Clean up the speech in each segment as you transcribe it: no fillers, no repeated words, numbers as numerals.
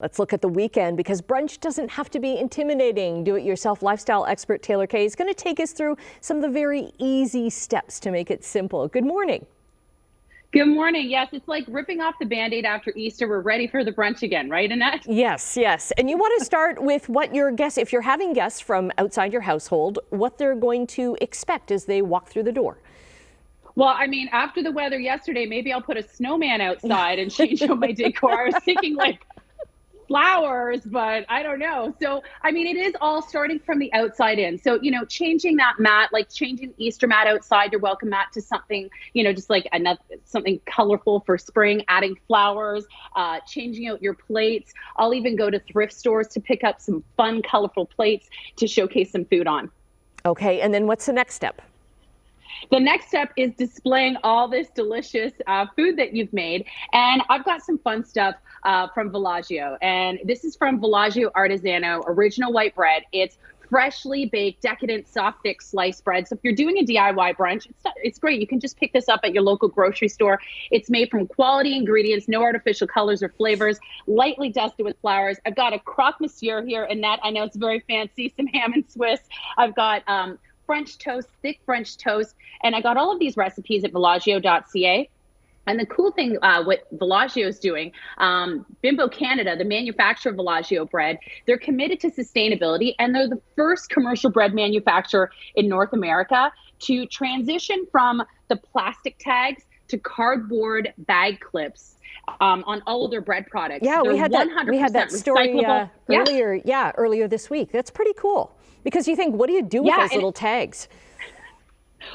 Let's look at the weekend because brunch doesn't have to be intimidating. Do-it-yourself lifestyle expert Taylor Kaye is going to take us through some of the very easy steps to make it simple. Good morning. Good morning. Yes, it's like ripping off the Band-Aid after Easter. We're ready for the brunch again, right, Annette? Yes, yes. And you want to start with what your guests, if you're having guests from outside your household, what they're going to expect as they walk through the door. Well, I mean, after the weather yesterday, maybe I'll put a snowman outside and change up my decor. I was thinking like flowers, but I don't know. So, I mean, it is all starting from the outside in. So, changing that mat, like changing Easter mat outside, your welcome mat to something, just like something colorful for spring, adding flowers, changing out your plates. I'll even go to thrift stores to pick up some fun, colorful plates to showcase some food on. Okay. And then what's the next step? The next step is displaying all this delicious food that you've made. And I've got some fun stuff from Villaggio. And this is from Villaggio Artisano, original white bread. It's freshly baked, decadent, soft, thick sliced bread. So if you're doing a DIY brunch, it's great. You can just pick this up at your local grocery store. It's made from quality ingredients, no artificial colors or flavors, lightly dusted with flowers. I've got a croque monsieur here, Annette. I know it's very fancy, some ham and Swiss. I've got French toast, thick French toast. And I got all of these recipes at Villaggio.ca. And the cool thing, what Villaggio is doing, Bimbo Canada, the manufacturer of Villaggio bread, they're committed to sustainability, and they're the first commercial bread manufacturer in North America to transition from the plastic tags to cardboard bag clips on all of their bread products. Yeah, they're we had that story earlier this week. That's pretty cool. Because you think, what do you do with those little tags?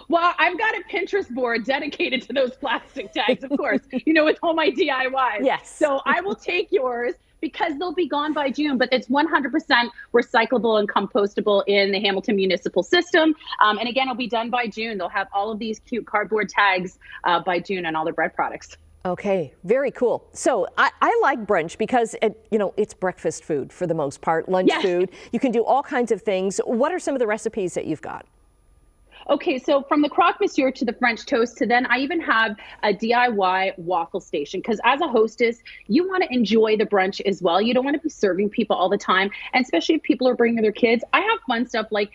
Well, I've got a Pinterest board dedicated to those plastic tags, of course, with all my DIYs. Yes. So I will take yours because they'll be gone by June, but it's 100% recyclable and compostable in the Hamilton municipal system. And again, it'll be done by June. They'll have all of these cute cardboard tags by June on all their bread products. Okay, very cool. So I like brunch because it's breakfast food for the most part, lunch food. You can do all kinds of things. What are some of the recipes that you've got? Okay, so from the croque monsieur to the French toast to then I even have a DIY waffle station, because as a hostess, you want to enjoy the brunch as well. You don't want to be serving people all the time, and especially if people are bringing their kids. I have fun stuff like,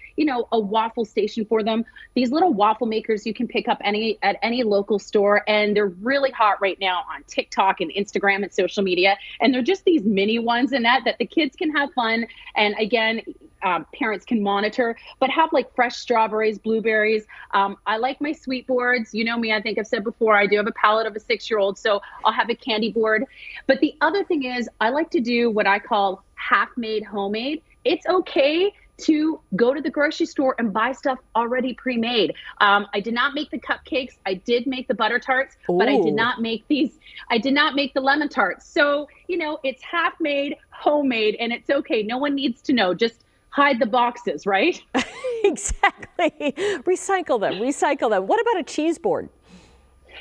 a waffle station for them. These little waffle makers you can pick up at any local store, and they're really hot right now on TikTok and Instagram and social media. And they're just these mini ones in that the kids can have fun. And again, parents can monitor, but have like fresh strawberries, blueberries. I like my sweet boards. You know me, I think I've said before, I do have a palate of a 6-year-old, so I'll have a candy board. But the other thing is I like to do what I call half-made homemade. It's okay to go to the grocery store and buy stuff already pre-made. I did not make the cupcakes. I did make the butter tarts, but I did not make the lemon tarts. So, it's half-made, homemade, and it's okay. No one needs to know. Just hide the boxes, right? Exactly. Recycle them. What about a cheese board?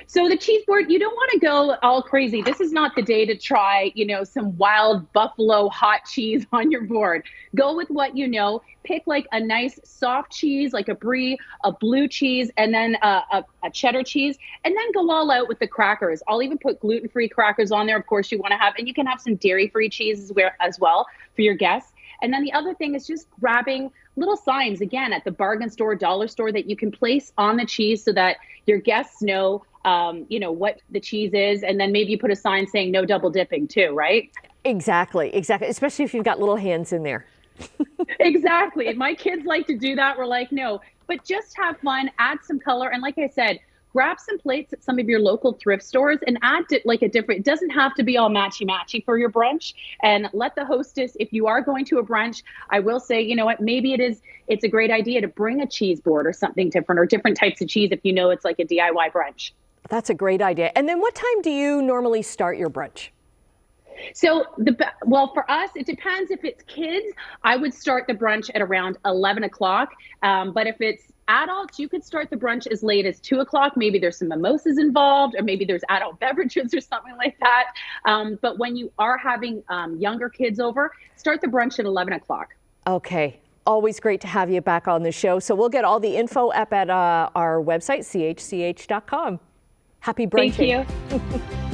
So the cheese board, you don't want to go all crazy. This is not the day to try, some wild buffalo hot cheese on your board. Go with what you know. Pick like a nice soft cheese, like a brie, a blue cheese, and then a cheddar cheese, and then go all out with the crackers. I'll even put gluten-free crackers on there, of course, you want to have, and you can have some dairy-free cheese as well for your guests. And then the other thing is just grabbing little signs, again, at the bargain store, dollar store, that you can place on the cheese so that your guests know, what the cheese is. And then maybe you put a sign saying no double dipping too, right? Exactly. Especially if you've got little hands in there. Exactly. My kids like to do that. We're like, no, but just have fun, add some color. And like I said, grab some plates at some of your local thrift stores and add it doesn't have to be all matchy for your brunch. And let the hostess, if you are going to a brunch, I will say, maybe it's a great idea to bring a cheese board or something different, or different types of cheese if it's like a DIY brunch. That's a great idea. And then what time do you normally start your brunch? So, for us, it depends. If it's kids, I would start the brunch at around 11 o'clock. But if it's adults, you could start the brunch as late as 2 o'clock. Maybe there's some mimosas involved, or maybe there's adult beverages or something like that. But when you are having younger kids over, start the brunch at 11 o'clock. Okay. Always great to have you back on the show. So we'll get all the info up at our website, chch.com. Happy brunching. Thank you.